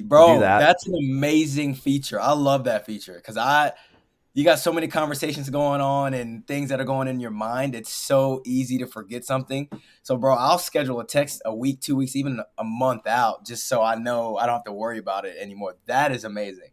do Bro, that. that's an amazing feature. I love that feature because you got so many conversations going on and things that are going in your mind. It's so easy to forget something. So, bro, I'll schedule a text a week, 2 weeks, even a month out just so I know I don't have to worry about it anymore. That is amazing.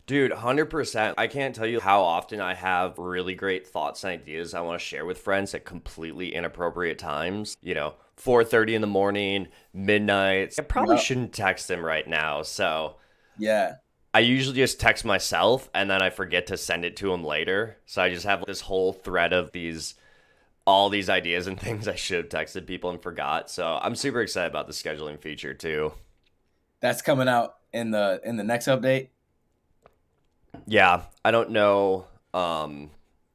Dude, 100%. I can't tell you how often I have really great thoughts and ideas I want to share with friends at completely inappropriate times. 4:30 in the morning, midnight. I probably Yep. shouldn't text them right now. So Yeah. I usually just text myself and then I forget to send it to them later. So I just have this whole thread of all these ideas and things I should have texted people and forgot. So I'm super excited about the scheduling feature too. That's coming out in the next update. Yeah, I don't know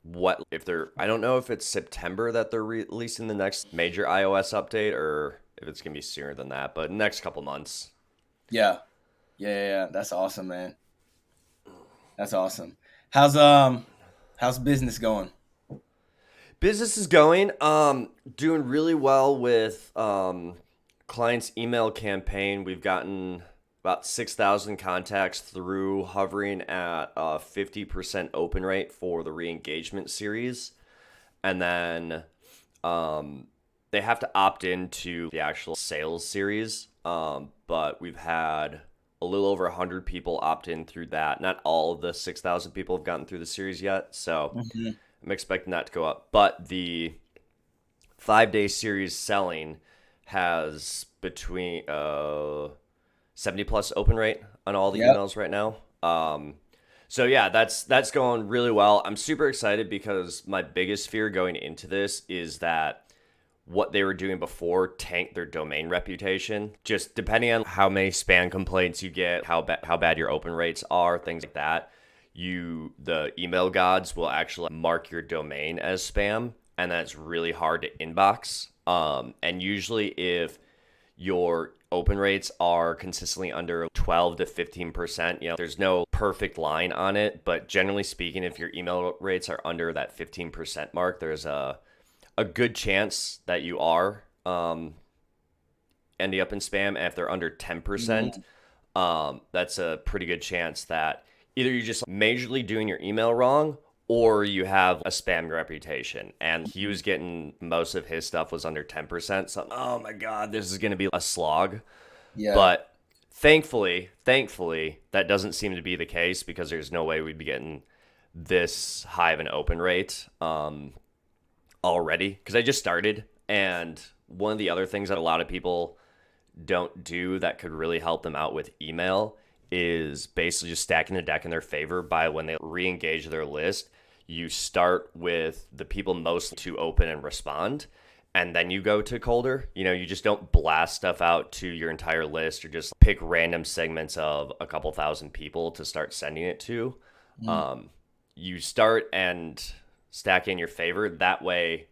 what if they're I don't know if it's September that they're releasing the next major iOS update or if it's going to be sooner than that, but next couple months. Yeah. Yeah. That's awesome, man. That's awesome. How's business going? Business is going doing really well with clients email campaign. We've gotten about 6,000 contacts through, hovering at a 50% open rate for the re-engagement series. And then they have to opt into the actual sales series. But we've had a little over 100 people opt in through that. Not all of the 6,000 people have gotten through the series yet. So Mhm. I'm expecting that to go up. But the 5-day series selling has between 70 plus open rate on all the Yep. emails right now. So yeah, that's going really well. I'm super excited because my biggest fear going into this is that what they were doing before tanked their domain reputation. Just depending on how many spam complaints you get, how bad your open rates are, things like that. The email gods will actually mark your domain as spam, and that's really hard to inbox. And usually, if your open rates are consistently under 12 to 15%, there's no perfect line on it, but generally speaking, if your email rates are under that 15% mark, there's a good chance that you are ending up in spam. And if they're under 10%, Mhm. that's a pretty good chance that either you're just majorly doing your email wrong or you have a spam reputation. And he was getting most of his stuff was under 10%. So, oh my God, this is going to be a slog. Yeah. But thankfully, that doesn't seem to be the case because there's no way we'd be getting this high of an open rate already because I just started. And one of the other things that a lot of people don't do that could really help them out with email is basically just stacking the deck in their favor by when they re-engage their list. You start with the people most to open and respond, and then you go to colder. You just don't blast stuff out to your entire list or just pick random segments of a couple thousand people to start sending it to. Mhm. Um, you start and stack in your favor. That way,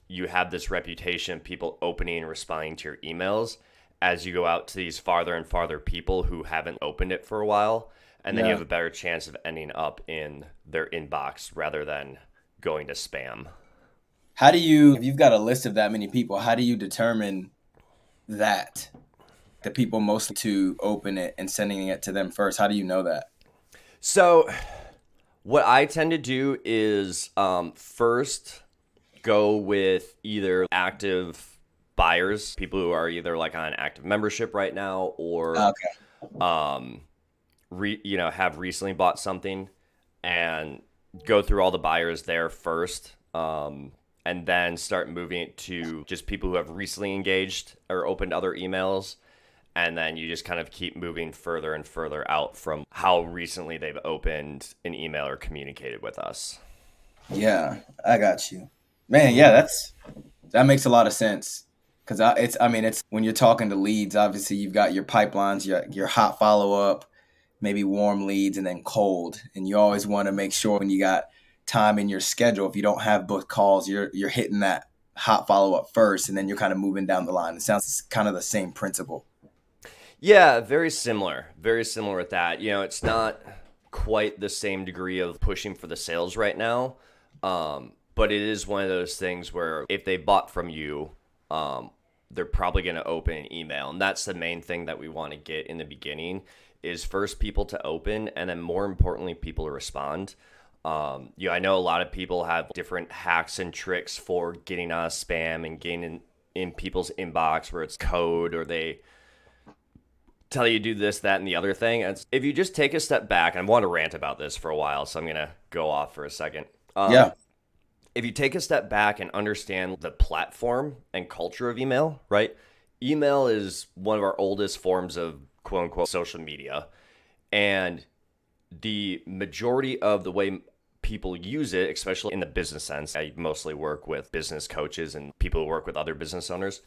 you have this reputation of people opening and responding to your emails as you go out to these farther and farther people who haven't opened it for a while. And then you Yeah. have a better chance of ending up in their inbox rather than going to spam. How if you've got a list of that many people, how do you determine that the people most to open it and sending it to them first? How do you know that? So, what I tend to do is first go with either active buyers, people who are either like on an active membership right now or Okay. um, have recently bought something and go through all the buyers there first, and then start moving it to just people who have recently engaged or opened other emails. And then you just kind of keep moving further and further out from how recently they've opened an email or communicated with us. Yeah, I got you. Man, yeah, that makes a lot of sense. Cause I mean, it's when you're talking to leads, obviously you've got your pipelines, your hot follow up, maybe warm leads, and then cold. And you always want to make sure when you got time in your schedule, if you don't have booked calls, you're hitting that hot follow up first, and then you're kind of moving down the line. It sounds kind of the same principle. Yeah, very similar. Very similar with that. It's not quite the same degree of pushing for the sales right now. But it is one of those things where if they bought from you, they're probably going to open an email. And that's the main thing that we want to get in the beginning is first people to open, and then more importantly, people to respond. I know a lot of people have different hacks and tricks for getting out of spam and getting in people's inbox where it's code or they tell you do this, that, and the other thing. And if you just take a step back, and I want to rant about this for a while, so I'm going to go off for a second. Yeah. If you take a step back and understand the platform and culture of email, right? Email is one of our oldest forms of quote unquote social media. And the majority of the way people use it, especially in the business sense, I mostly work with business coaches and people who work with other business owners.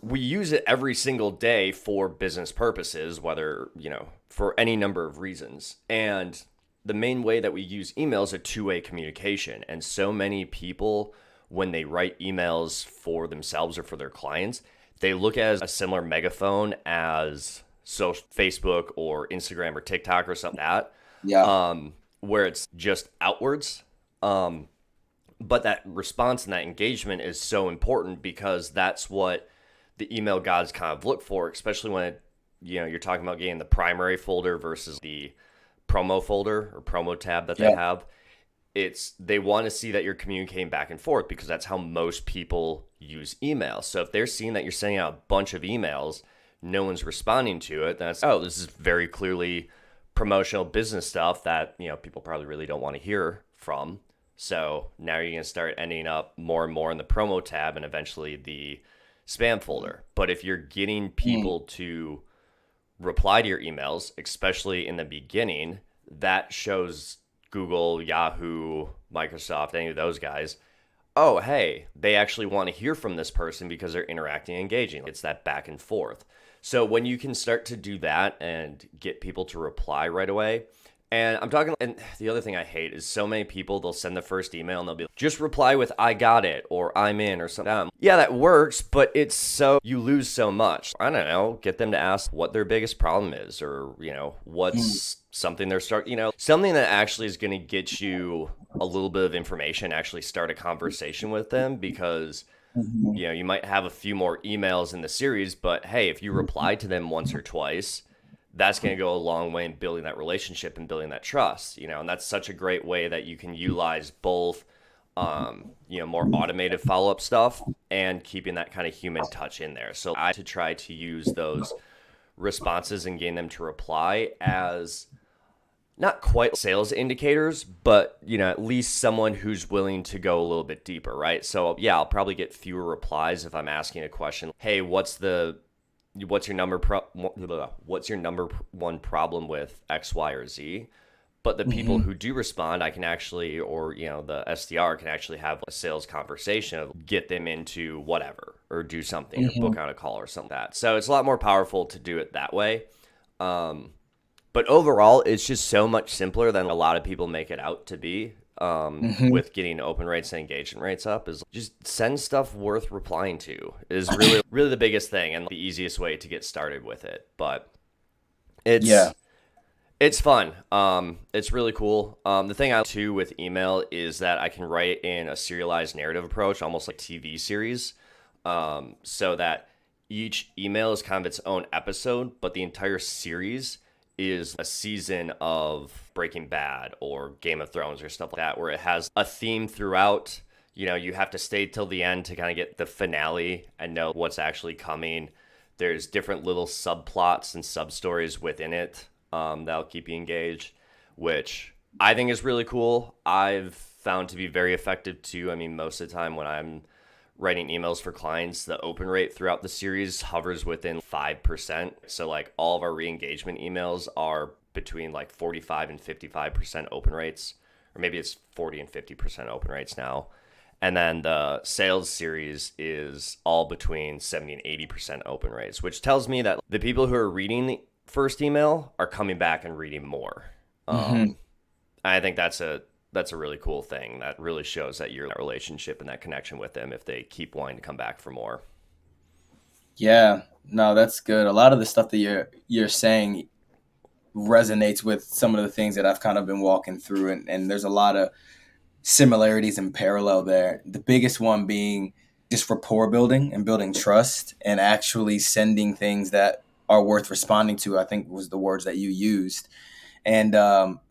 We use it every single day for business purposes, whether, for any number of reasons. And the main way that we use email is a two-way communication. And so many people, when they write emails for themselves or for their clients, they look at a similar megaphone as Facebook or Instagram or TikTok or something like that, Yeah. where it's just outwards. But that response and that engagement is so important because that's what the email gods kind of look for, especially when you're talking about getting the primary folder versus the promo folder or promo tab that they Yeah. have. They want to see that you're communicating back and forth because that's how most people use email. So if they're seeing that you're sending out a bunch of emails, no one's responding to it, then it's, oh, this is very clearly promotional business stuff that people probably really don't want to hear from. So now you're going to start ending up more and more in the promo tab and eventually the spam folder. But if you're getting people to reply to your emails, especially in the beginning, that shows Google, Yahoo, Microsoft, any of those guys, oh, hey, they actually want to hear from this person because they're interacting and engaging. It's that back and forth. So when you can start to do that and get people to reply right away, and I'm talking, and the other thing I hate is so many people, they'll send the first email and they'll be like, just reply with I got it or I'm in or something. Yeah, that works, but you lose so much. I don't know, get them to ask what their biggest problem is or, what's something something that actually is going to get you a little bit of information, actually start a conversation with them because Mhm. you might have a few more emails in the series, but hey, if you reply to them once or twice, that's going to go a long way in building that relationship and building that trust, and that's such a great way that you can utilize both, more automated follow-up stuff and keeping that kind of human touch in there. So I to try to use those responses and getting them to reply as not quite sales indicators, but at least someone who's willing to go a little bit deeper, right? So yeah, I'll probably get fewer replies if I'm asking a question. Hey, what's your what's your number one problem with X, Y, or Z? But the people Mhm. who do respond, I can actually, or the SDR can actually have a sales conversation of get them into whatever, or do something, or book Mhm. out a call, or something like that. So it's a lot more powerful to do it that way. Um, but overall, it's just so much simpler than a lot of people make it out to be. Mhm. With getting open rates and engagement rates up is just send stuff worth replying to is really, really the biggest thing and the easiest way to get started with it. But Yeah. it's it's fun. It's really cool. The thing I like too with email is that I can write in a serialized narrative approach, almost like TV series, so that each email is kind of its own episode, but the entire series is a season of Breaking Bad or Game of Thrones or stuff like that, where it has a theme throughout. You have to stay till the end to kind of get the finale and know what's actually coming. There's different little subplots and sub stories within it, that'll keep you engaged, which I think is really cool. I've found to be very effective too. I mean, most of the time when I'm writing emails for clients, the open rate throughout the series hovers within 5%. So, like, all of our re engagement emails are between like 45 and 55% open rates, or maybe it's 40 and 50% open rates now. And then the sales series is all between 70 and 80% open rates, which tells me that the people who are reading the first email are coming back and reading more. Mhm. I think that's a really cool thing that really shows that you're in that relationship and that connection with them if they keep wanting to come back for more. Yeah. No, that's good. A lot of the stuff that you're saying resonates with some of the things that I've kind of been walking through, and there's a lot of similarities and parallel there. The biggest one being just rapport building and building trust and actually sending things that are worth responding to, I think was the words that you used. And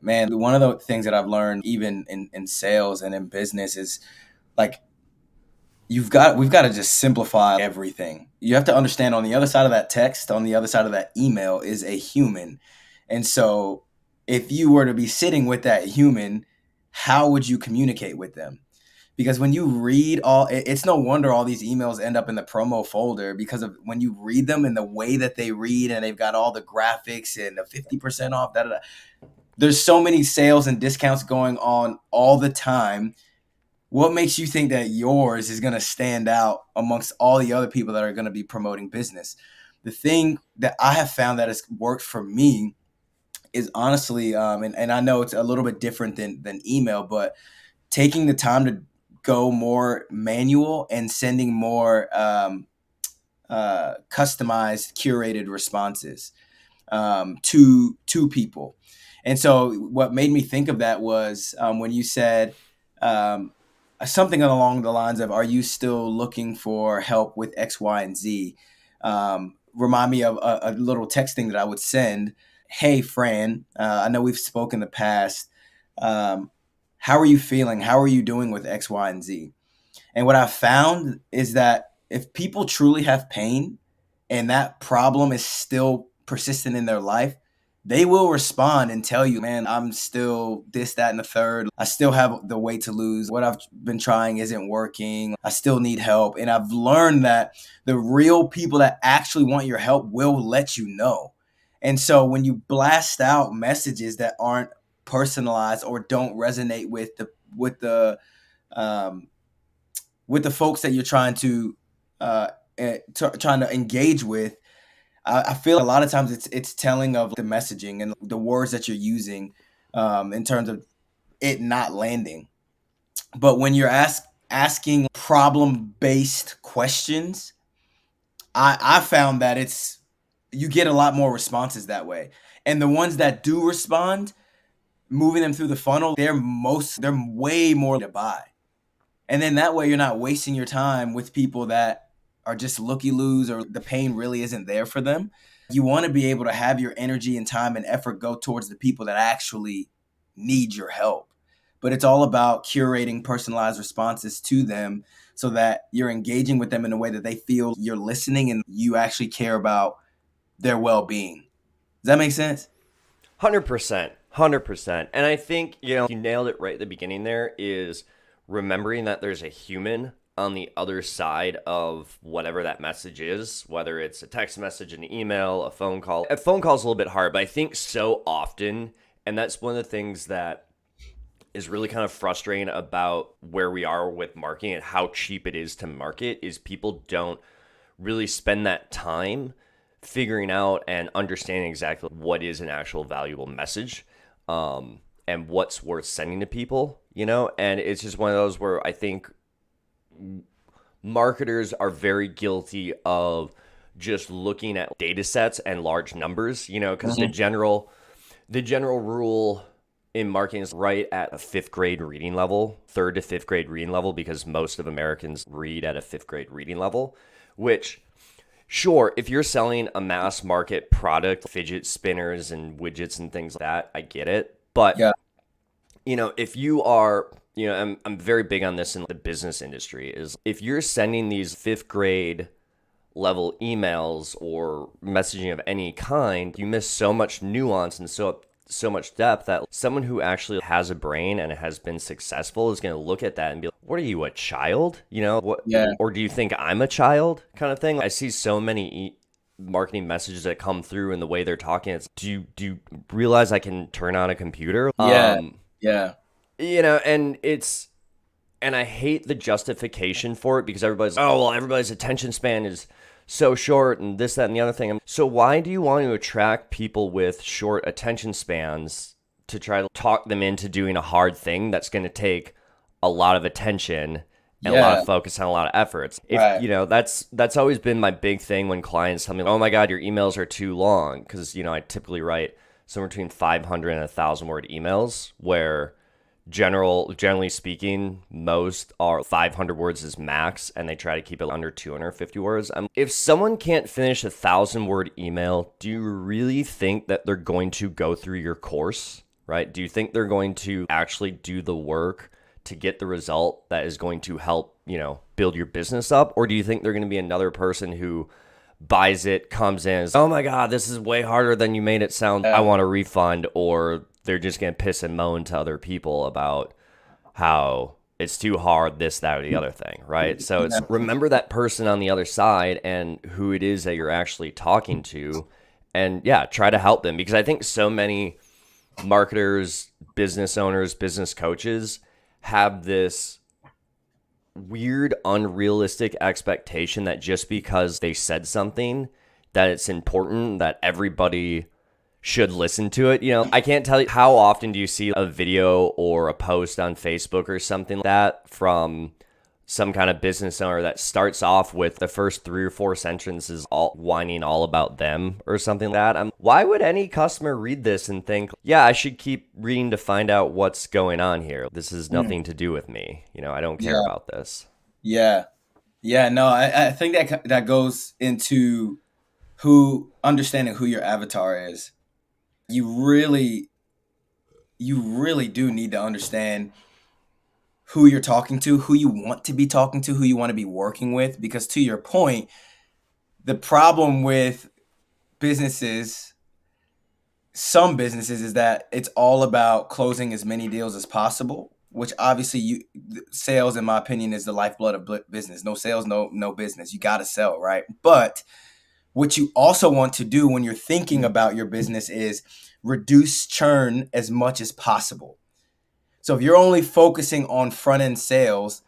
man, one of the things that I've learned even in sales and in business is like we've got to just simplify everything. You have to understand on the other side of that text, on the other side of that email is a human. And so if you were to be sitting with that human, how would you communicate with them? Because when you read it's no wonder all these emails end up in the promo folder, because of when you read them and the way that they read, and they've got all the graphics and the 50% off, da, da, da. There's so many sales and discounts going on all the time. What makes you think that yours is going to stand out amongst all the other people that are going to be promoting business? The thing that I have found that has worked for me is honestly, and I know it's a little bit different than email, but taking the time to go more manual and sending more customized, curated responses to people. And so, what made me think of that was when you said um, something along the lines of, "Are you still looking for help with X, Y, and Z?" Remind me of a little texting that I would send. Hey, Fran, I know we've spoken in the past. Um, how are you feeling? How are you doing with X, Y, and Z? And what I found is that if people truly have pain and that problem is still persistent in their life, they will respond and tell you, man, I'm still this, that, and the third. I still have the weight to lose. What I've been trying isn't working. I still need help. And I've learned that the real people that actually want your help will let you know. And so when you blast out messages that aren't personalized or don't resonate um, with the folks that you're trying to trying to engage with, I feel a lot of times it's telling of the messaging and the words that you're using in terms of it not landing. But when you're asking problem based questions, I found that it's you get a lot more responses that way. And the ones that do respond, moving them through the funnel, they're way more to buy. And then that way you're not wasting your time with people that are just looky loos or the pain really isn't there for them. You want to be able to have your energy and time and effort go towards the people that actually need your help. But it's all about curating personalized responses to them so that you're engaging with them in a way that they feel you're listening and you actually care about their well being. Does that make sense? 100%. 100%. And I think, you nailed it right at the beginning there is remembering that there's a human on the other side of whatever that message is, whether it's a text message, an email, a phone call. A phone call is a little bit hard, but I think so often, and that's one of the things that is really kind of frustrating about where we are with marketing and how cheap it is to market is people don't really spend that time figuring out and understanding exactly what is an actual valuable message, and what's worth sending to people, and it's just one of those where I think marketers are very guilty of just looking at data sets and large numbers, because Mm-hmm. the general rule in marketing is right at a fifth grade reading level, third to fifth grade reading level, because most of Americans read at a fifth grade reading level, which, sure, if you're selling a mass market product, fidget spinners and widgets and things like that, I get it. But, Yeah. if you are, I'm very big on this in the business industry, is if you're sending these fifth grade level emails or messaging of any kind, you miss so much nuance and so much depth that someone who actually has a brain and has been successful is going to look at that and be like, "What are you, a child? What? Yeah. Or do you think I'm a child?" Kind of thing. I see so many marketing messages that come through and the way they're talking. It's, do you realize I can turn on a computer? Yeah. Yeah. And I hate the justification for it because everybody's attention span is so short and this, that, and the other thing. So why do you want to attract people with short attention spans to try to talk them into doing a hard thing that's going to take a lot of attention and a lot Yeah. of focus and a lot of efforts? If Right. that's always been my big thing when clients tell me, "Oh my God, your emails are too long," because I typically write somewhere between 500 and 1,000 word emails where Generally speaking, most are 500 words is max, and they try to keep it under 250 words. If someone can't finish 1,000 word email, do you really think that they're going to go through your course? Right? Do you think they're going to actually do the work to get the result that is going to help, build your business up? Or do you think they're going to be another person who buys it, comes in, oh my God, this is way harder than you made it sound. I Yeah. want a refund, or they're just going to piss and moan to other people about how it's too hard, this, that, or the other thing, right? So it's remember that person on the other side and who it is that you're actually talking to, and yeah, try to help them, because I think so many marketers, business owners, business coaches have this weird, unrealistic expectation that just because they said something, that it's important that everybody should listen to it. I can't tell you how often do you see a video or a post on Facebook or something like that from some kind of business owner that starts off with the first 3 or 4 sentences all whining all about them or something like that. Why would any customer read this and think, yeah, I should keep reading to find out what's going on here? This has Mm. nothing to do with me. I don't care Yeah. about this. Yeah. Yeah. No, I think that goes into who understanding who your avatar is. You really, you really do need to understand who you're talking to, who you want to be talking to, who you want to be working with. Because to your point, the problem with businesses, some businesses, is that it's all about closing as many deals as possible. Which obviously, sales, in my opinion, is the lifeblood of business. No sales, no business. You got to sell, right? But what you also want to do when you're thinking about your business is reduce churn as much as possible. So if you're only focusing on front end sales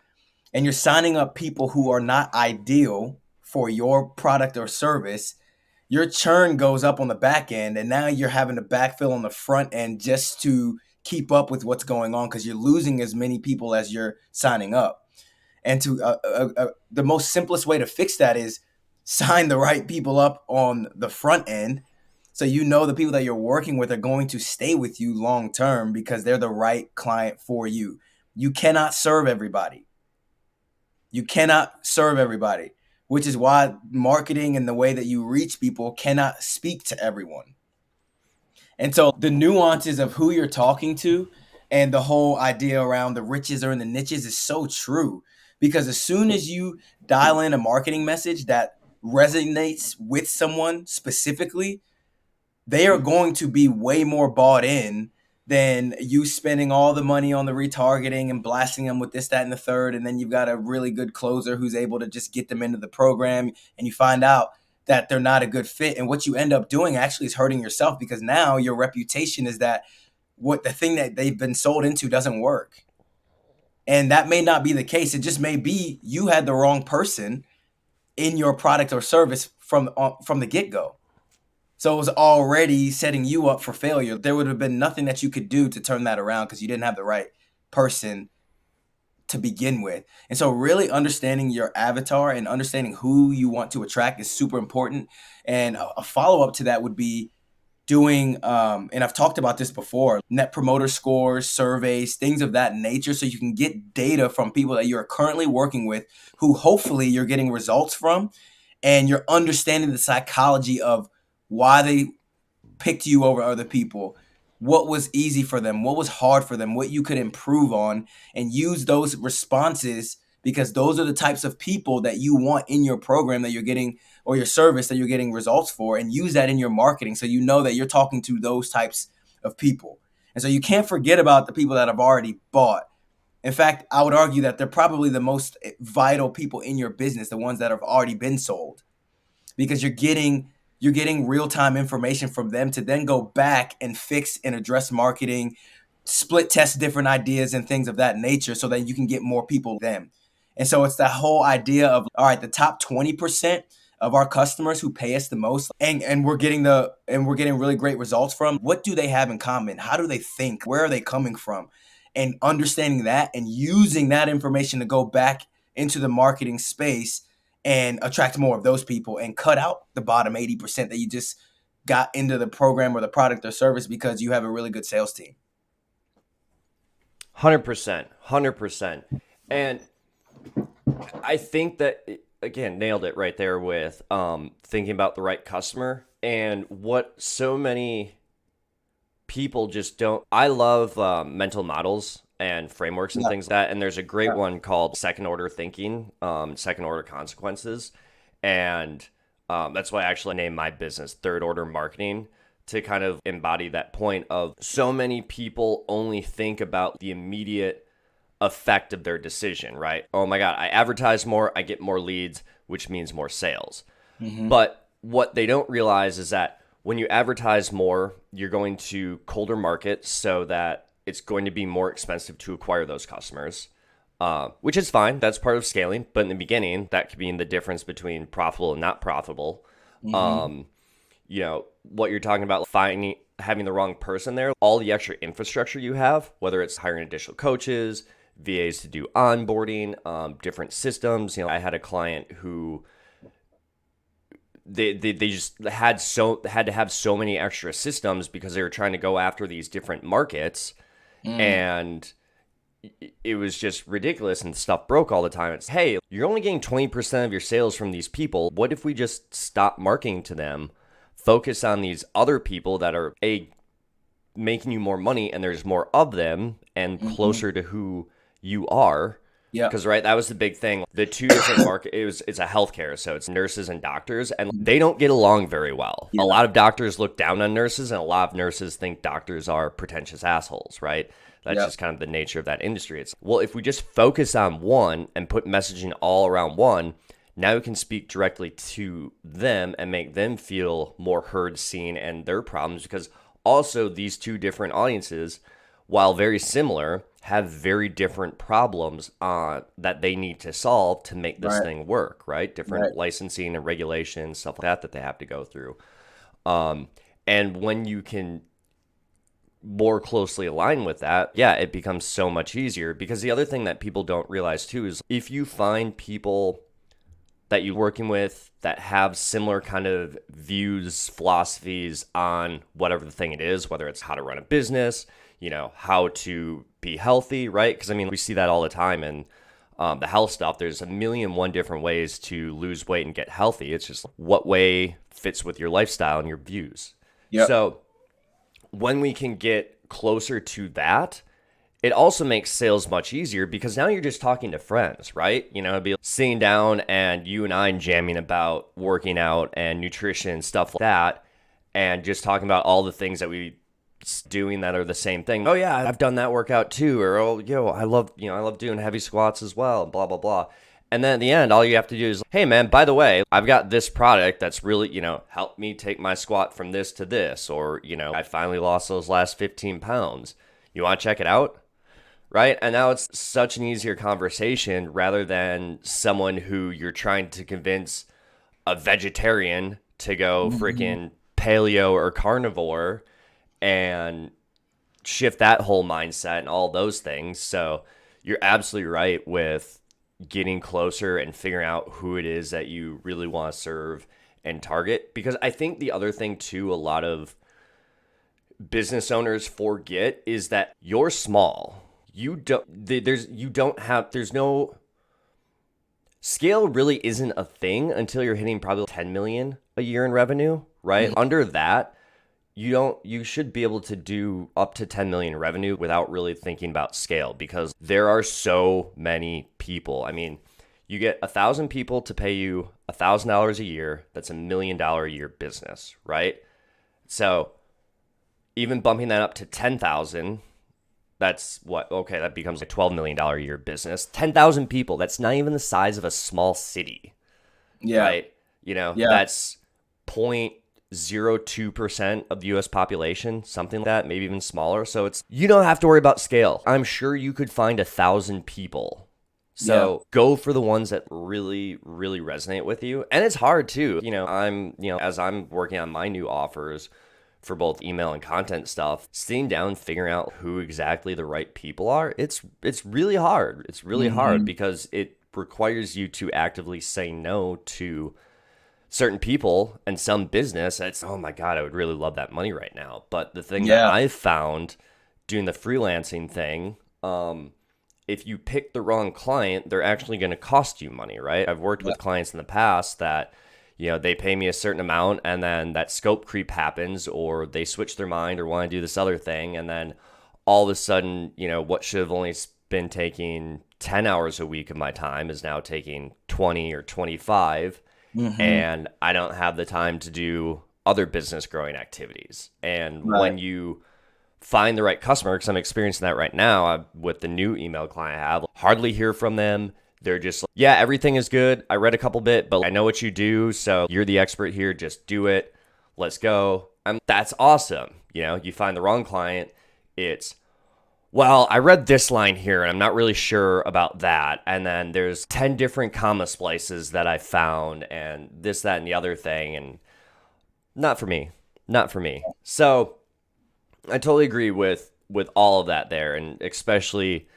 and you're signing up people who are not ideal for your product or service, your churn goes up on the back end, and now you're having to backfill on the front end just to keep up with what's going on because you're losing as many people as you're signing up. And the most simplest way to fix that is sign the right people up on the front end, so you know the people that you're working with are going to stay with you long term because they're the right client for you. You cannot serve everybody. You cannot serve everybody, which is why marketing and the way that you reach people cannot speak to everyone. And so the nuances of who you're talking to and the whole idea around the riches or in the niches is so true, because as soon as you dial in a marketing message that resonates with someone specifically, they are going to be way more bought in than you spending all the money on the retargeting and blasting them with this, that, and the third. And then you've got a really good closer who's able to just get them into the program, and you find out that they're not a good fit. And what you end up doing actually is hurting yourself, because now your reputation is that what the thing that they've been sold into doesn't work. And that may not be the case. It just may be you had the wrong person in your product or service from the get-go. So it was already setting you up for failure. There would have been nothing that you could do to turn that around because you didn't have the right person to begin with. And so really understanding your avatar and understanding who you want to attract is super important. And a follow-up to that would be doing, and I've talked about this before, net promoter scores, surveys, things of that nature, so you can get data from people that you're currently working with who hopefully you're getting results from, and you're understanding the psychology of why they picked you over other people, what was easy for them, what was hard for them, what you could improve on, and use those responses, because those are the types of people that you want in your program that you're getting, or your service that you're getting results for, and use that in your marketing so you know that you're talking to those types of people. And so you can't forget about the people that have already bought. In fact, I would argue that they're probably the most vital people in your business, the ones that have already been sold, because you're getting real-time information from them to then go back and fix and address marketing, split test different ideas and things of that nature so that you can get more people them. And so it's that whole idea of, all right, the top 20% of our customers who pay us the most, and we're getting really great results from, what do they have in common? How do they think? Where are they coming from? And understanding that and using that information to go back into the marketing space and attract more of those people and cut out the bottom 80% that you just got into the program or the product or service because you have a really good sales team. 100%, 100%. And I think that again nailed it right there with thinking about the right customer and what so many people just don't. I love mental models and frameworks and Yeah. things like that. And there's a great Yeah. one called second order thinking, second order consequences. And that's why I actually named my business third order marketing to kind of embody that point of so many people only think about the immediate effect of their decision, right? Oh my God, I advertise more, I get more leads, which means more sales. Hmm. But what they don't realize is that when you advertise more, you're going to colder market so that it's going to be more expensive to acquire those customers, which is fine. That's part of scaling. But in the beginning, that could be the difference between profitable and not profitable. Hmm. What you're talking about, finding having the wrong person there, all the extra infrastructure you have, whether it's hiring additional coaches, VAs to do onboarding, different systems. I had a client who they just had to have so many extra systems because they were trying to go after these different markets, Mm. and it was just ridiculous and stuff broke all the time. It's, hey, you're only getting 20% of your sales from these people. What if we just stop marketing to them, focus on these other people that are making you more money and there's more of them and Hmm. closer to who you are? Yeah. Because right, that was the big thing. The two different market, it's a healthcare, so it's nurses and doctors, and they don't get along very well. A Yeah. lot of doctors look down on nurses, and a lot of nurses think doctors are pretentious assholes. Right? That's Yeah. just kind of the nature of that industry. It's, well, if we just focus on one and put messaging all around one, now we can speak directly to them and make them feel more heard, seen, and their problems. Because also these two different audiences, while very similar, have very different problems that they need to solve to make this Right. thing work, right? Right. Different licensing and regulations, stuff like that they have to go through. Um, and when you can more closely align with that, yeah, it becomes so much easier. Because the other thing that people don't realize too is if you find people that you're working with that have similar kind of views, philosophies on whatever the thing it is, whether it's how to run a business, how to be healthy, right? Because I mean, we see that all the time in the health stuff. There's a million one different ways to lose weight and get healthy. It's just what way fits with your lifestyle and your views. Yep. So when we can get closer to that, it also makes sales much easier because now you're just talking to friends, right? It'd be sitting down and you and I jamming about working out and nutrition, stuff like that, and just talking about all the things that we doing that are the same thing. Oh yeah, I've done that workout too, or oh I love doing heavy squats as well, blah blah blah. And then at the end, all you have to do is, hey man, by the way, I've got this product that's really, helped me take my squat from this to this, or, I finally lost those last 15 pounds. You want to check it out? Right? And now it's such an easier conversation rather than someone who you're trying to convince a vegetarian to go Hmm. freaking paleo or carnivore and shift that whole mindset and all those things. So you're absolutely right with getting closer and figuring out who it is that you really want to serve and target. Because I think the other thing, too, a lot of business owners forget is that you're small. There's no scale really isn't a thing until you're hitting probably 10 million a year in revenue, right? Hmm. Under that, you should be able to do up to 10 million in revenue without really thinking about scale because there are so many people. I mean, you get 1,000 people to pay you $1,000 a year. That's $1 million a year business, right? So even bumping that up to 10,000, that's what, okay, that becomes a $12 million a year business. 10,000 people, that's not even the size of a small city, Yeah. right? Yeah. That's 0.02% of the US population, something like that, maybe even smaller. So you don't have to worry about scale. I'm sure you could find 1,000 people. Yeah. So go for the ones that really, really resonate with you. And it's hard too. As I'm working on my new offers for both email and content stuff, sitting down, figuring out who exactly the right people are, it's really hard. It's really hard Hmm. because it requires you to actively say no to certain people and some business. It's, oh my God, I would really love that money right now. But the thing that Yeah. I've found doing the freelancing thing, if you pick the wrong client, they're actually going to cost you money, right? I've worked Yeah. with clients in the past that, they pay me a certain amount and then that scope creep happens or they switch their mind or want to do this other thing. And then all of a sudden, what should have only been taking 10 hours a week of my time is now taking 20 or 25. Hmm. And I don't have the time to do other business growing activities. And Right. when you find the right customer, because I'm experiencing that right now with the new email client I have. Hardly hear from them. They're just like, yeah, everything is good. I read a couple bit, but I know what you do. So you're the expert here. Just do it. Let's go. That's awesome. You find the wrong client. It's, well, I read this line here and I'm not really sure about that. And then there's 10 different comma splices that I found and this, that, and the other thing. And not for me. Not for me. So I totally agree with all of that there, and especially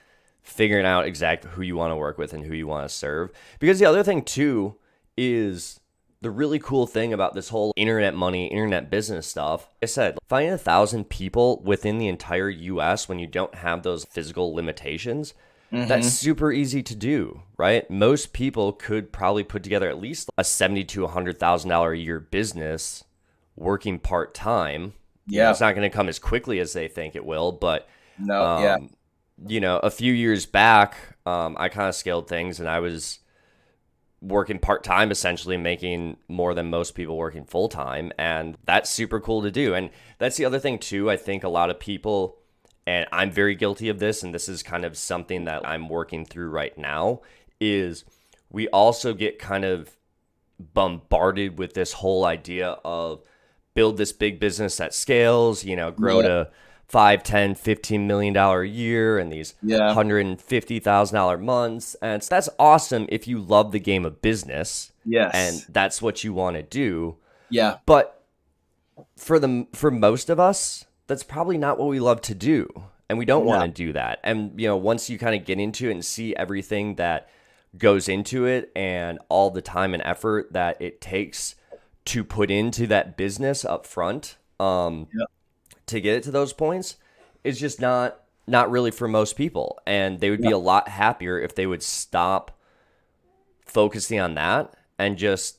figuring out exactly who you want to work with and who you want to serve. Because the other thing too is the really cool thing about this whole internet money, internet business stuff. Like I said, finding 1,000 people within the entire U.S. when you don't have those physical limitations. That's Hmm. super easy to do, right? Most people could probably put together at least a $70 to $100,000 a year business working part time. It's Yeah. not going to come as quickly as they think it will, but No. Yeah. um, a few years back, I kind of scaled things and I was working part time, essentially making more than most people working full time. And that's super cool to do. And that's the other thing, too. I think a lot of people, and I'm very guilty of this, and this is kind of something that I'm working through right now, is we also get kind of bombarded with this whole idea of build this big business that scales, grow Yeah. to 5, 10, $15 million a year and these Yeah. $150,000 months. And so that's awesome if you love the game of business and Yes. that's what you want to do. Yeah. But for most of us, that's probably not what we love to do. And we don't want No. to do that. And once you kind of get into it and see everything that goes into it and all the time and effort that it takes to put into that business up front, Yeah. to get it to those points, is just not really for most people. And they would be Yeah. a lot happier if they would stop focusing on that and just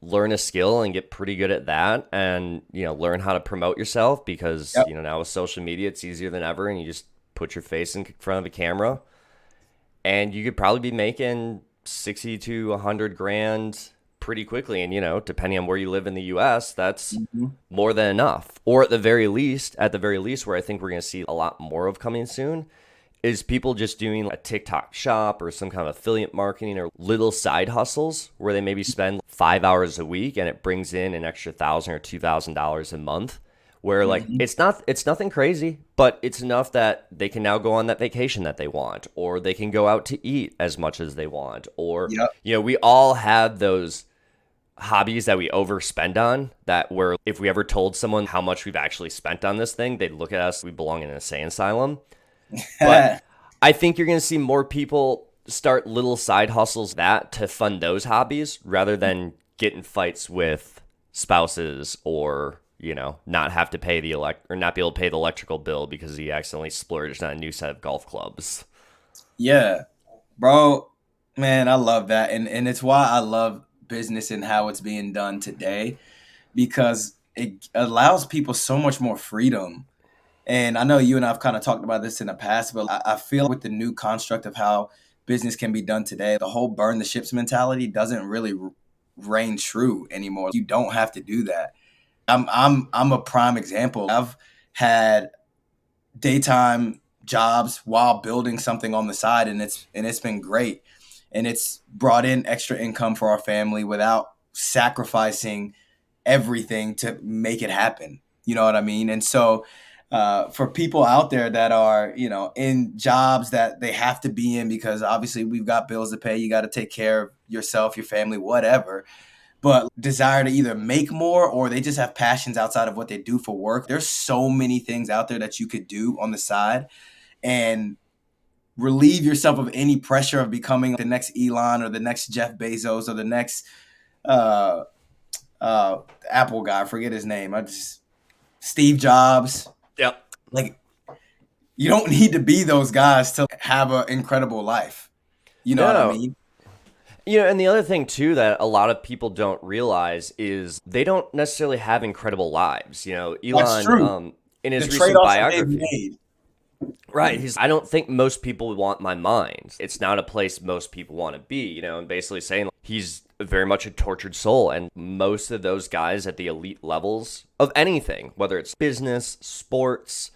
learn a skill and get pretty good at that and learn how to promote yourself because Yep. now with social media it's easier than ever and you just put your face in front of a camera and you could probably be making 60 to 100 grand pretty quickly. And depending on where you live in the US, that's Hmm. more than enough. Or at the very least where I think we're going to see a lot more of coming soon is people just doing a TikTok shop or some kind of affiliate marketing or little side hustles where they maybe spend 5 hours a week and it brings in an extra $1,000 or $2,000 a month. Where like Hmm. it's nothing crazy, but it's enough that they can now go on that vacation that they want, or they can go out to eat as much as they want, or Yep. we all have those hobbies that we overspend on that where if we ever told someone how much we've actually spent on this thing, they'd look at us, we belong in an insane asylum. But I think you're going to see more people start little side hustles that to fund those hobbies rather than get in fights with spouses or not have to pay the or not be able to pay the electrical bill because he accidentally splurged on a new set of golf clubs. Yeah. Bro, man, I love that. And it's why I love business and how it's being done today because it allows people so much more freedom. And I know you and I've kind of talked about this in the past, but I feel with the new construct of how business can be done today, the whole burn the ships mentality doesn't really reign true anymore. You don't have to do that. I'm a prime example. I've had daytime jobs while building something on the side, and it's been great, and it's brought in extra income for our family without sacrificing everything to make it happen. You know what I mean? And so for people out there that are in jobs that they have to be in because obviously we've got bills to pay, you got to take care of yourself, your family, whatever, but desire to either make more or they just have passions outside of what they do for work. There's so many things out there that you could do on the side and relieve yourself of any pressure of becoming the next Elon or the next Jeff Bezos or the next uh, Apple guy. I forget his name. I just Steve Jobs. Yep. Like You don't need to be those guys to have an incredible life. You know what I No. mean? And the other thing too that a lot of people don't realize is they don't necessarily have incredible lives. That's Elon, true. in The his recent trade-offs that they've biography, made. right? I don't think most people want my mind. It's not a place most people want to be. And basically saying he's very much a tortured soul, and most of those guys at the elite levels of anything, whether it's business, sports,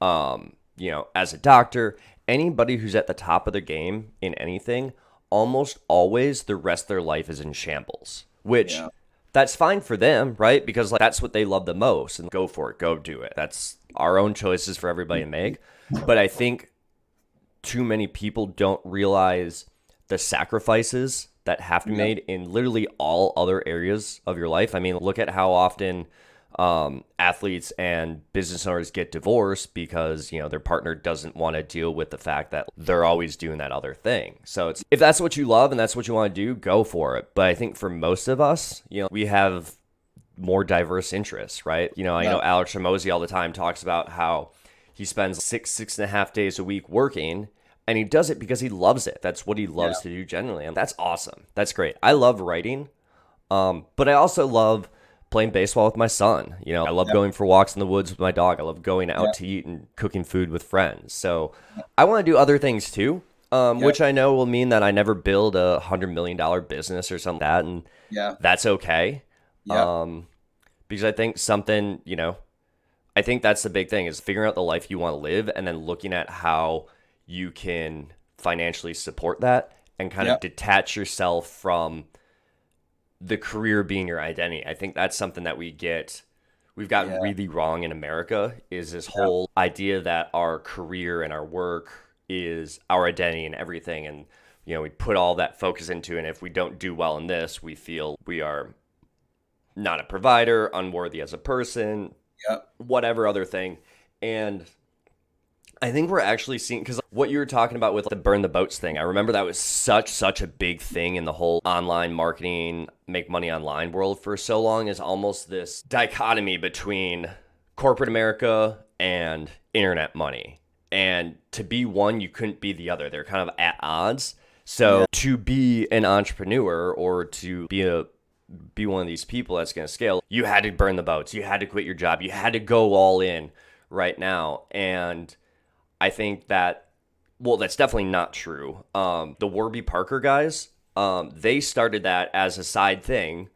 as a doctor, anybody who's at the top of their game in anything, almost always the rest of their life is in shambles, which Yeah. that's fine for them, right? Because that's what they love the most, and go for it, go do it. That's our own choices for everybody to make. But I think too many people don't realize the sacrifices that have to be Yeah. made in literally all other areas of your life. I mean, look at how often athletes and business owners get divorced because their partner doesn't want to deal with the fact that they're always doing that other thing. So it's, if that's what you love and that's what you want to do, go for it. But I think for most of us, we have more diverse interests, right? I Yeah. know Alex Ramosi all the time talks about how he spends 6.5 days a week working, and he does it because he loves it. That's what he Yeah. loves to do generally. And that's awesome. That's great. I love writing. But I also love playing baseball with my son. I love Yeah. going for walks in the woods with my dog. I love going Yeah. out to eat and cooking food with friends. So I want to do other things too, Yeah. which I know will mean that I never build $100 million business or something like that, and Yeah. that's okay. Yeah. Because I think I think that's the big thing is figuring out the life you want to live and then looking at how you can financially support that and kind Yeah. of detach yourself from the career being your identity. I think that's something that we've gotten Yeah. really wrong in America is this Yeah. whole idea that our career and our work is our identity and everything. And, we put all that focus into it. And if we don't do well in this, we feel we are not a provider, unworthy as a person, Yeah. whatever other thing. And I think we're actually seeing, because what you were talking about with the burn the boats thing, I remember that was such a big thing in the whole online marketing, make money online world for so long, is almost this dichotomy between corporate America and internet money. And to be one, you couldn't be the other. They're kind of at odds. So Yeah. to be an entrepreneur or to be one of these people that's going to scale, you had to burn the boats. You had to quit your job. You had to go all in right now. And I think that, well, that's definitely not true. The Warby Parker guys, they started that as a side thing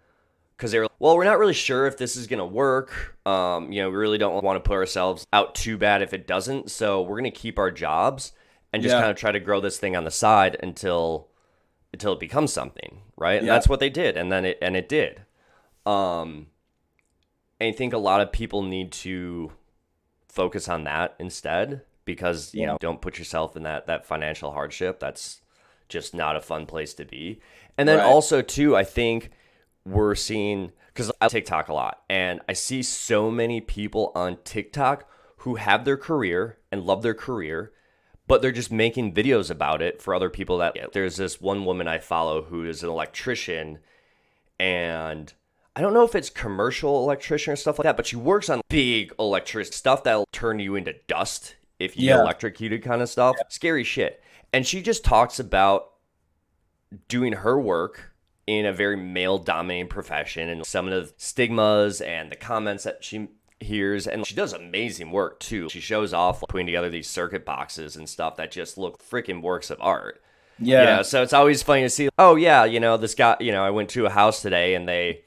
because they were, well, we're not really sure if this is going to work. We really don't want to put ourselves out too bad if it doesn't. So we're going to keep our jobs and just Yeah. kind of try to grow this thing on the side until it becomes something, right? And Yeah. that's what they did, and then it did. And I think a lot of people need to focus on that instead because Yeah. don't put yourself in that financial hardship. That's just not a fun place to be. And then Right. also too, I think we're seeing, because I TikTok a lot, and I see so many people on TikTok who have their career and love their career, but they're just making videos about it for other people. That there's this one woman I follow who is an electrician, and I don't know if it's commercial electrician or stuff like that, but she works on big electric stuff that'll turn you into dust if you get Yeah. electrocuted kind of stuff. Scary shit. And she just talks about doing her work in a very male dominating profession and some of the stigmas and the comments that she hears. And she does amazing work too. She shows off putting together these circuit boxes and stuff that just look freaking works of art. Yeah. So it's always funny to see, oh yeah, this guy, I went to a house today and they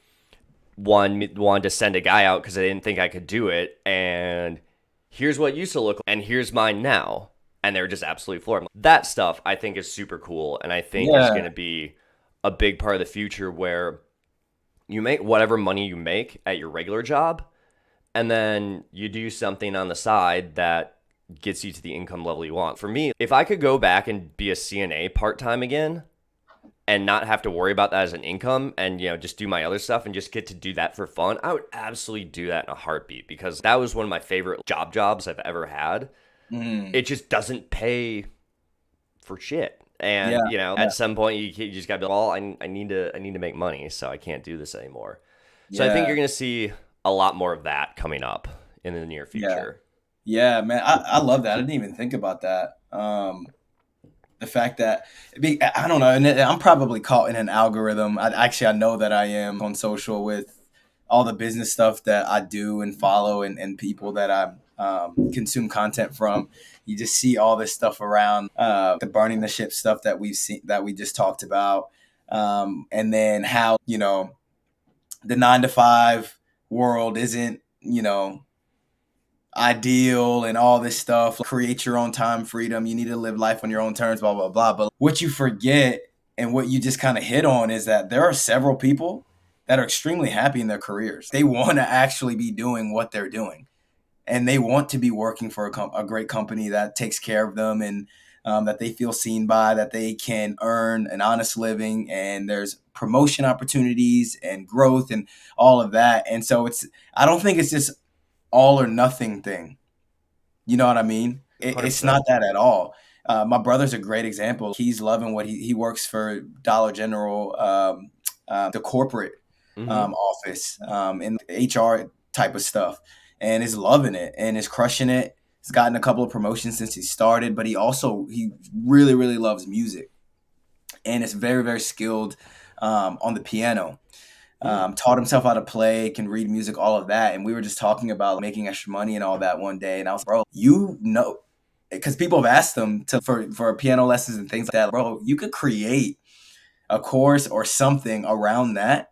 wanted to send a guy out because they didn't think I could do it. And here's what it used to look like, and here's mine now. And they're just absolutely floored. That stuff I think is super cool. And I think is Yeah. going to be a big part of the future where you make whatever money you make at your regular job. And then you do something on the side that gets you to the income level you want. For me, if I could go back and be a CNA part-time again and not have to worry about that as an income and, just do my other stuff and just get to do that for fun, I would absolutely do that in a heartbeat because that was one of my favorite jobs I've ever had. Mm. It just doesn't pay for shit. And, Yeah. Yeah. at some point you just got to be like, well, I need to make money, so I can't do this anymore. So I think Yeah. you're going to see a lot more of that coming up in the near Yeah. future. Yeah, man, I love that. I didn't even think about that. The fact that I don't know, and I'm probably caught in an algorithm. I know that I am on social with all the business stuff that I do and follow, and people that I consume content from. You just see all this stuff around the burning the ship stuff that we've seen that we just talked about, and then how the 9 to 5 world isn't ideal and all this stuff. Create your own time freedom. You need to live life on your own terms, blah, blah, blah. But what you forget and what you just kind of hit on is that there are several people that are extremely happy in their careers. They want to actually be doing what they're doing, and they want to be working for a great company that takes care of them, and that they feel seen by, that they can earn an honest living, and there's promotion opportunities and growth and all of that. And so I don't think it's just all or nothing thing. You know what I mean? It's 100%. not that at all. My brother's a great example. He's loving what he works for Dollar General, the corporate Hmm. office, in HR type of stuff, and is loving it and is crushing it. He's gotten a couple of promotions since he started, but he really really loves music and is very very skilled on the piano. Mm. Taught himself how to play, can read music, all of that. And we were just talking about making extra money and all that one day. And I was, bro, because people have asked him for piano lessons and things like that. Bro, you could create a course or something around that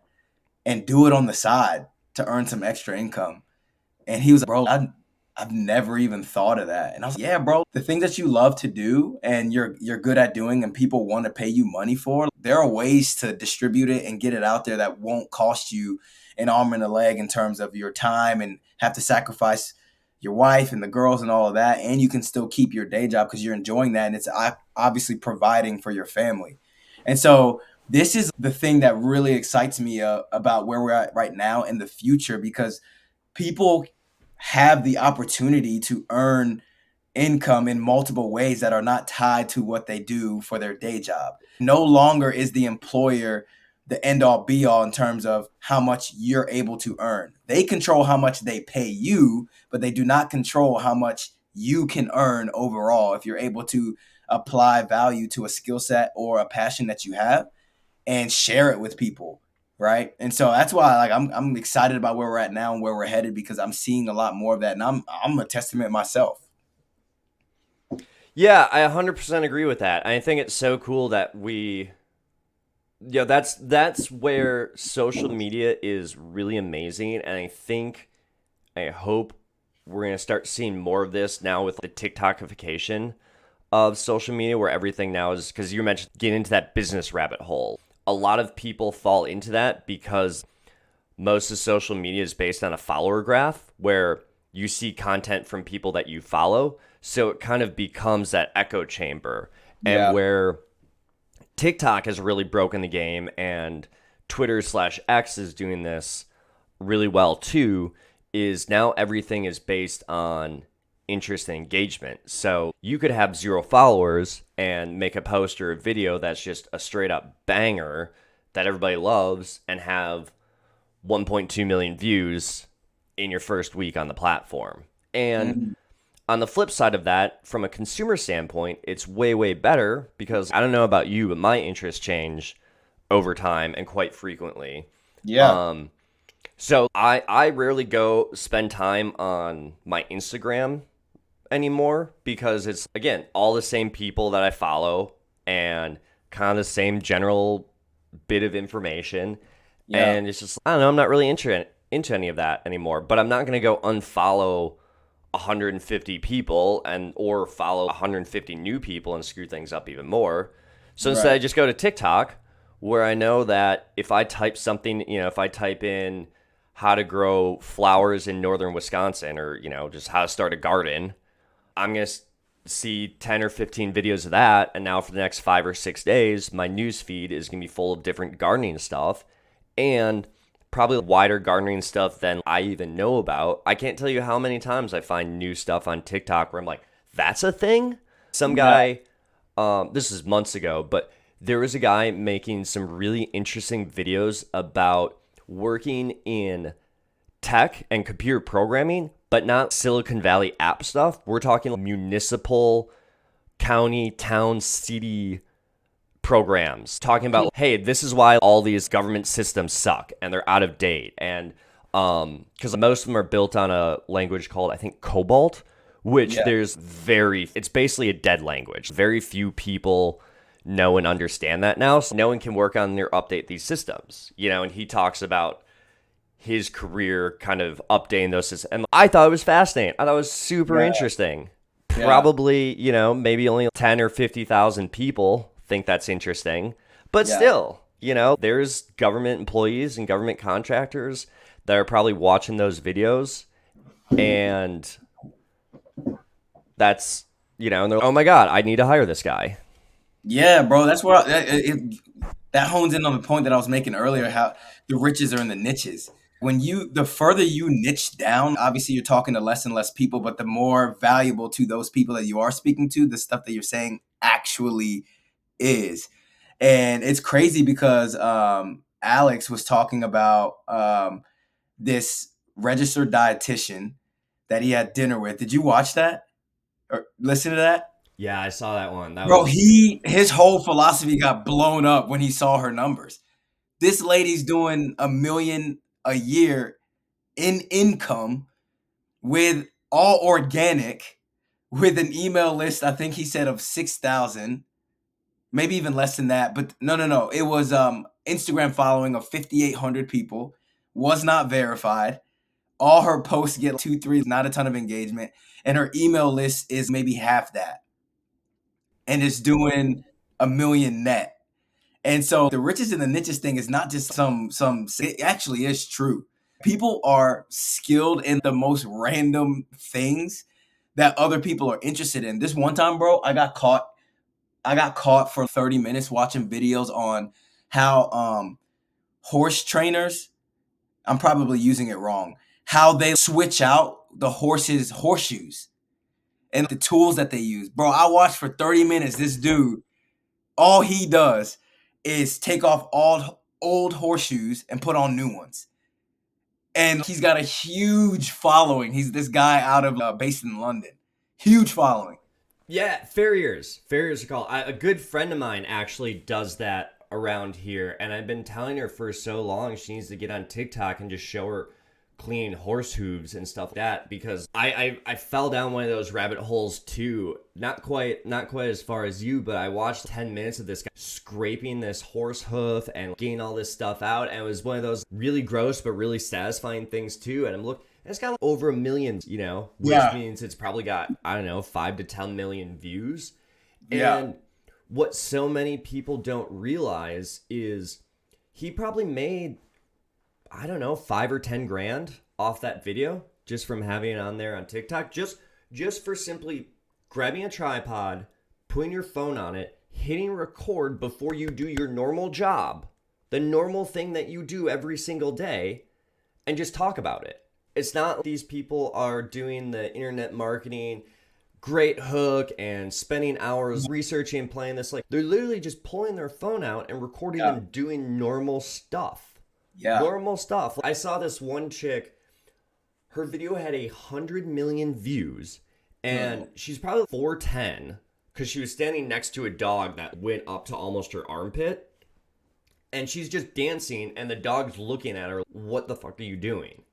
and do it on the side to earn some extra income. And he was like, bro, I've never even thought of that. And I was like, yeah, bro, the things that you love to do and you're good at doing and people want to pay you money for, there are ways to distribute it and get it out there that won't cost you an arm and a leg in terms of your time and have to sacrifice your wife and the girls and all of that. And you can still keep your day job because you're enjoying that. And it's obviously providing for your family. And so this is the thing that really excites me about where we're at right now in the future, because people have the opportunity to earn income in multiple ways that are not tied to what they do for their day job. No longer is the employer the end all be all in terms of how much you're able to earn. They control how much they pay you, but they do not control how much you can earn overall if you're able to apply value to a skill set or a passion that you have and share it with people, right? And so that's why I'm excited about where we're at now and where we're headed, because I'm seeing a lot more of that, and I'm a testament myself. Yeah, I 100% agree with that. I think it's so cool that that's where social media is really amazing, and I hope we're gonna start seeing more of this now with the TikTokification of social media, where everything now is, because you mentioned getting into that business rabbit hole. A lot of people fall into that because most of social media is based on a follower graph where you see content from people that you follow. So it kind of becomes that echo chamber. And Yeah. where TikTok has really broken the game, and Twitter/X is doing this really well too, is now everything is based on interest and engagement. So you could have 0 followers and make a post or a video that's just a straight up banger that everybody loves and have 1.2 million views in your first week on the platform. And Mhm. on the flip side of that, from a consumer standpoint, it's way, way better because I don't know about you, but my interests change over time and quite frequently. Yeah. Um, so I rarely go spend time on my Instagram anymore because it's, again, all the same people that I follow and kind of the same general bit of information. Yeah. And it's just, I don't know, I'm not really into any of that anymore. But I'm not going to go unfollow 150 people and or follow 150 new people and screw things up even more. So instead, I Right. just go to TikTok, where I know that if I type something, if I type in how to grow flowers in northern Wisconsin, or just how to start a garden, I'm going to see 10 or 15 videos of that. And now for the next 5 or 6 days, my news feed is going to be full of different gardening stuff and probably wider gardening stuff than I even know about. I can't tell you how many times I find new stuff on TikTok where I'm like, that's a thing? Some Yeah. guy, this is months ago, but there was a guy making some really interesting videos about working in tech and computer programming, but not Silicon Valley app stuff. We're talking municipal, county, town, city programs talking about, hey, this is why all these government systems suck and they're out of date. And because most of them are built on a language called, I think, Cobalt, which Yeah. it's basically a dead language. Very few people know and understand that now. So no one can work on or update these systems, and he talks about his career kind of updating those systems. And I thought it was fascinating. I thought it was super Yeah. interesting. Yeah. Probably, maybe only 10 or 50,000 people think that's interesting. But Yeah. still, there's government employees and government contractors that are probably watching those videos. And that's, and they're like, oh my God, I need to hire this guy. Yeah, bro. That's what that hones in on the point that I was making earlier. How the riches are in the niches. The further you niche down, obviously you're talking to less and less people, but the more valuable to those people that you are speaking to, the stuff that you're saying actually is. And it's crazy because Alex was talking about this registered dietitian that he had dinner with. Did you watch that or listen to that? Yeah, I saw that one. That Bro, was his whole philosophy got blown up when he saw her numbers. This lady's doing 1 million a year in income with all organic, with an email list, I think he said of 6,000, maybe even less than that. But no. It was Instagram following of 5,800 people, was not verified. All her posts get 2, 3, not a ton of engagement. And her email list is maybe half that. And it's doing 1 million net. And so the riches and the niches thing is not just some it actually is true. People are skilled in the most random things that other people are interested in. This one time, bro, I got caught for 30 minutes watching videos on how horse trainers, I'm probably using it wrong, how they switch out the horse's horseshoes and the tools that they use. Bro, I watched for 30 minutes this dude, all he does is take off all old horseshoes and put on new ones. And he's got a huge following. He's this guy out of based in London. Huge following. Yeah, farriers. Farriers are called. A good friend of mine actually does that around here, and I've been telling her for so long she needs to get on TikTok and just show her cleaning horse hooves and stuff like that, because I fell down one of those rabbit holes too. Not quite as far as you, but I watched 10 minutes of this guy scraping this horse hoof and getting all this stuff out, and it was one of those really gross but really satisfying things too. And I'm looking, it's got over 1 million, which Yeah. means it's probably got, I don't know, 5 to 10 million views. Yeah. And what so many people don't realize is he probably made, I don't know, 5 or 10 grand off that video just from having it on there on TikTok. Just for simply grabbing a tripod, putting your phone on it, hitting record before you do your normal job, the normal thing that you do every single day, and just talk about it. It's not these people are doing the internet marketing, great hook, and spending hours researching and playing this. Like, they're literally just pulling their phone out and recording Yeah. them doing normal stuff. Yeah. Normal stuff. I saw this one chick, her video had 100 million views, and she's probably 4'10", because she was standing next to a dog that went up to almost her armpit, and she's just dancing, and the dog's looking at her, what the fuck are you doing?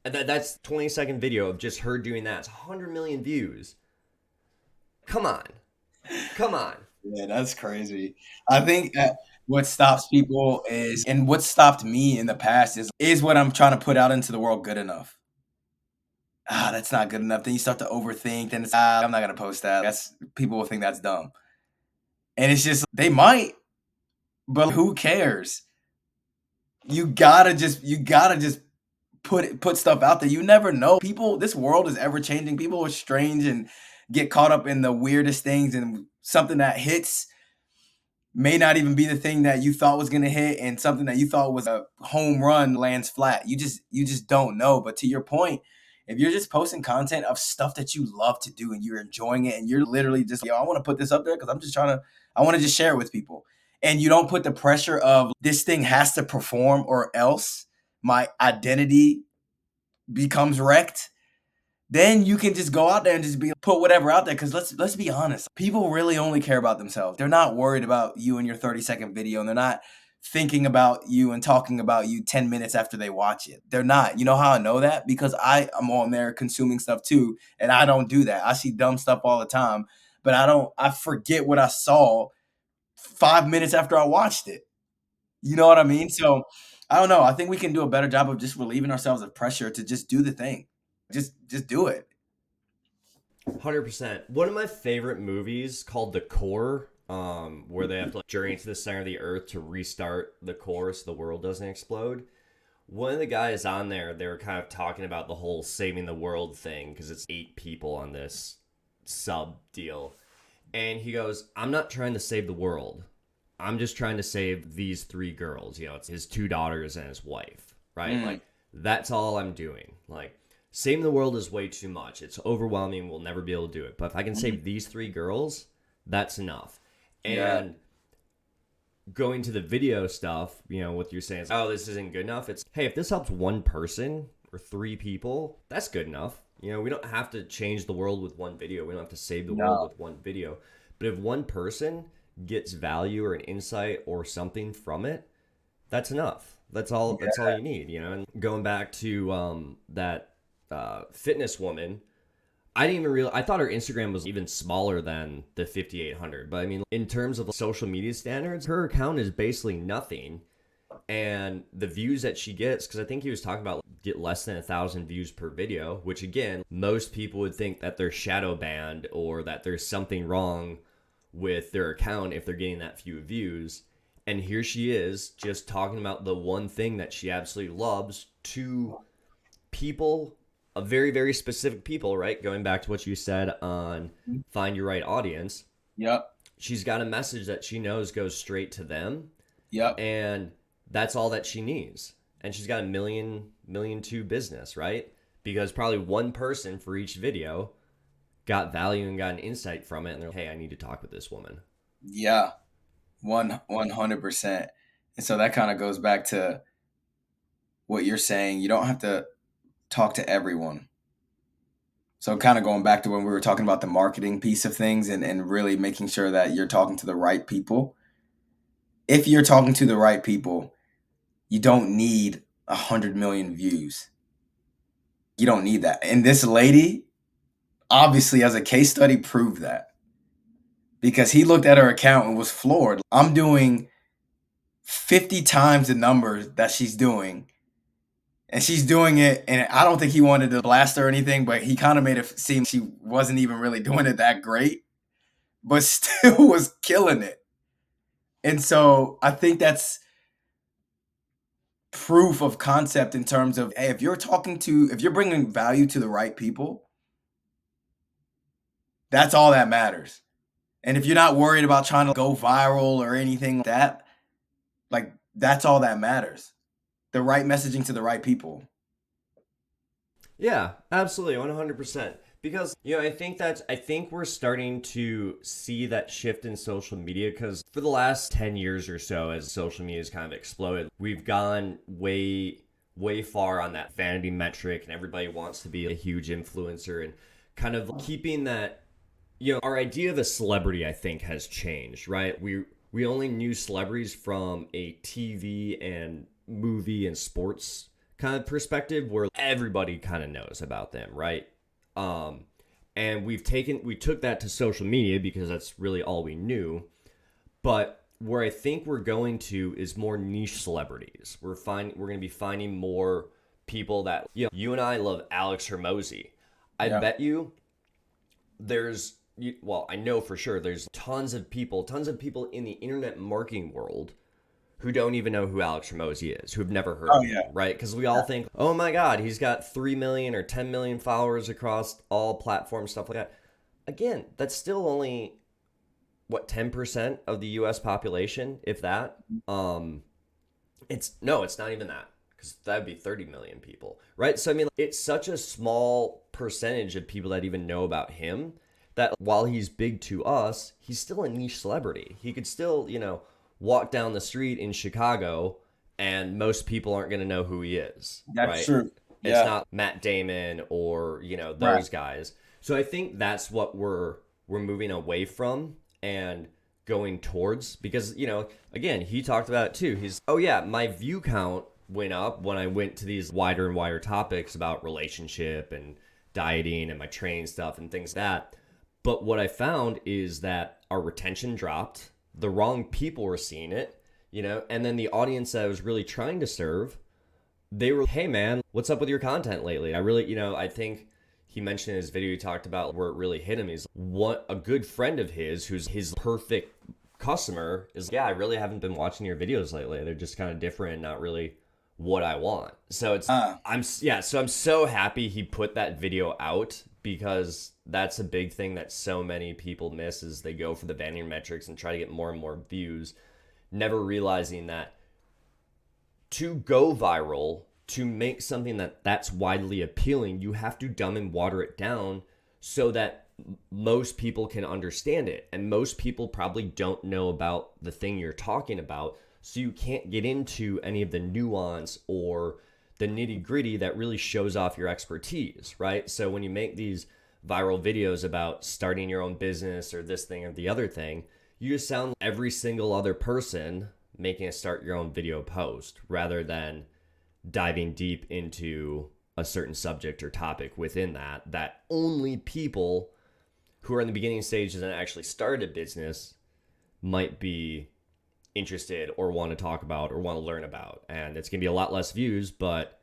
And that's 20-second video of just her doing that. It's 100 million views. Come on. Come on. Yeah, that's crazy. I think that what stops people is, and what stopped me in the past is what I'm trying to put out into the world good enough. That's not good enough. Then you start to overthink. Then it's, I'm not gonna post that. That's people will think that's dumb. And it's just they might, but who cares? You gotta just put stuff out there. You never know. People, this world is ever changing. People are strange and get caught up in the weirdest things, and something that hits may not even be the thing that you thought was going to hit, and something that you thought was a home run lands flat. You just don't know. But to your point, if you're just posting content of stuff that you love to do and you're enjoying it, and you're literally just, I want to put this up there because I want to just share it with people. And you don't put the pressure of this thing has to perform or else my identity becomes wrecked. then you can just go out there and just be put whatever out there. Because let's be honest, people really only care about themselves. They're not worried about you and your 30-second video, and they're not thinking about you and talking about you 10 minutes after they watch it. They're not. You know how I know that? Because I am on there consuming stuff too, and I don't do that. I see dumb stuff all the time, but I forget what I saw 5 minutes after I watched it. You know what I mean? So I don't know. I think we can do a better job of just relieving ourselves of pressure to just do the thing. Just do it. 100%. One of my favorite movies called The Core, where they have to journey to the center of the earth to restart the core so the world doesn't explode. One of the guys on there, they were kind of talking about the whole saving the world thing because it's 8 people on this sub deal. And he goes, I'm not trying to save the world. I'm just trying to save these 3 girls. It's his 2 daughters and his wife, right? Like, that's all I'm doing. Like, saving the world is way too much. It's overwhelming. We'll never be able to do it. But if I can save these 3 girls, that's enough. Yeah. And going to the video stuff, what you're saying is, oh, this isn't good enough. It's, hey, if this helps one person or 3 people, that's good enough. We don't have to change the world with one video. We don't have to save the world with one video. But if one person gets value or an insight or something from it, that's enough. That's all. That's all you need. And going back to that fitness woman, I didn't even realize. I thought her Instagram was even smaller than the 5,800. But I mean, in terms of social media standards, her account is basically nothing. And the views that she gets, because I think he was talking about get less than 1,000 views per video, which again, most people would think that they're shadow banned or that there's something wrong with their account if they're getting that few views. And here she is just talking about the one thing that she absolutely loves to people, a very, very specific people, right? Going back to what you said on find your right audience. Yep. She's got a message that she knows goes straight to them. Yep. And that's all that she needs. And she's got a million two business, right? Because probably one person for each video got value and got an insight from it, and they're like, hey, I need to talk with this woman. Yeah. 100%. And so that kind of goes back to what you're saying. You don't have to talk to everyone. So kind of going back to when we were talking about the marketing piece of things and really making sure that you're talking to the right people. If you're talking to the right people, you don't need 100 million views. You don't need that. And this lady, obviously, as a case study, proved that. Because he looked at her account and was floored. I'm doing 50 times the numbers that she's doing. And she's doing it, and I don't think he wanted to blast her or anything, but he kind of made it seem she wasn't even really doing it that great, but still was killing it. And so I think that's proof of concept in terms of, hey, if you're bringing value to the right people, that's all that matters. And if you're not worried about trying to go viral or anything like that, like that's all that matters. The right messaging to the right people. Yeah, absolutely, 100%. Because I think we're starting to see that shift in social media because for the last 10 years or so, as social media has kind of exploded, we've gone way far on that vanity metric, and everybody wants to be a huge influencer, and kind of keeping that. Our idea of a celebrity, I think, has changed, right? We only knew celebrities from a TV and movie and sports kind of perspective where everybody kind of knows about them, right? And we took that to social media because that's really all we knew. But where I think we're going to is more niche celebrities. We're going to be finding more people that you and I love Alex Hermosi. I bet you there's I know for sure there's tons of people in the internet marketing world who don't even know who Alex Hermosi is, who have never heard of him, right? Because we all think, oh my God, he's got 3 million or 10 million followers across all platforms, stuff like that. Again, that's still only, 10% of the U.S. population, if that. It's not even that, because that would be 30 million people, right? So, I mean, it's such a small percentage of people that even know about him that while he's big to us, he's still a niche celebrity. He could still, walk down the street in Chicago and most people aren't going to know who he is. That's right? true. It's Yeah. not Matt Damon or, Right. those guys. So I think that's what we're moving away from and going towards because, again, he talked about it too. He's, oh yeah, my view count went up when I went to these wider and wider topics about relationship and dieting and my training stuff and things like that. But what I found is that our retention dropped. The wrong people were seeing it, and then the audience that I was really trying to serve, they were, hey man, what's up with your content lately? I really, I think he mentioned in his video, he talked about where it really hit him. He's what a good friend of his, who's his perfect customer, is, yeah, I really haven't been watching your videos lately. They're just kind of different and not really what I want. So Uh, I'm so happy he put that video out because that's a big thing that so many people miss is they go for the vanity metrics and try to get more and more views, never realizing that to go viral, to make something that's widely appealing, you have to dumb and water it down so that most people can understand it. And most people probably don't know about the thing you're talking about. So you can't get into any of the nuance or the nitty gritty that really shows off your expertise, right? So when you make these viral videos about starting your own business or this thing or the other thing, you just sound like every single other person making a start your own video post rather than diving deep into a certain subject or topic within that only people who are in the beginning stages and actually started a business might be interested or want to talk about or want to learn about. And it's going to be a lot less views, but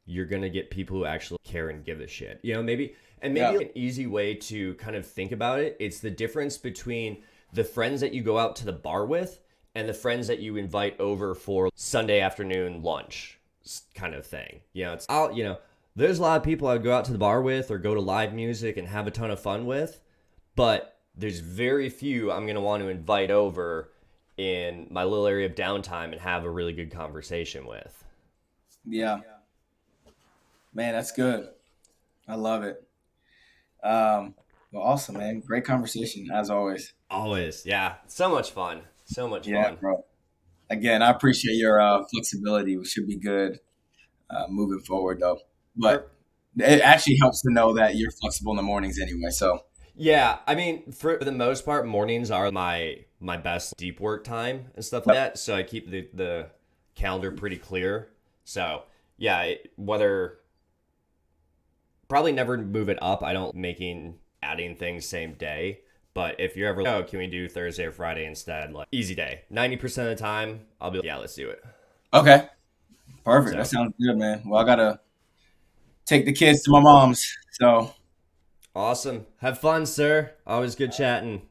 you're going to get people who actually care and give a shit. Maybe yeah. an easy way to kind of think about it, it's the difference between the friends that you go out to the bar with and the friends that you invite over for Sunday afternoon lunch kind of thing. There's a lot of people I would go out to the bar with or go to live music and have a ton of fun with, but there's very few I'm going to want to invite over in my little area of downtime and have a really good conversation with. Yeah. Man, that's good. I love it. Well, awesome, man. Great conversation as always. Always. Yeah. So much fun. So much Yeah, fun. bro. Again, I appreciate your flexibility. We should be good moving forward, though. But Per- it actually helps to know that you're flexible in the mornings anyway. So, yeah, I mean, for the most part, mornings are my best deep work time and stuff like yep. that. So I keep the calendar pretty clear. So yeah, whether probably never move it up. I don't making adding things same day. But if you're ever, oh, can we do Thursday or Friday instead? Like easy day. 90% of the time, I'll be like, yeah, let's do it. Okay, perfect. That So sounds good, man. Well, I gotta take the kids to my mom's. So, awesome. Have fun, sir. Always good chatting.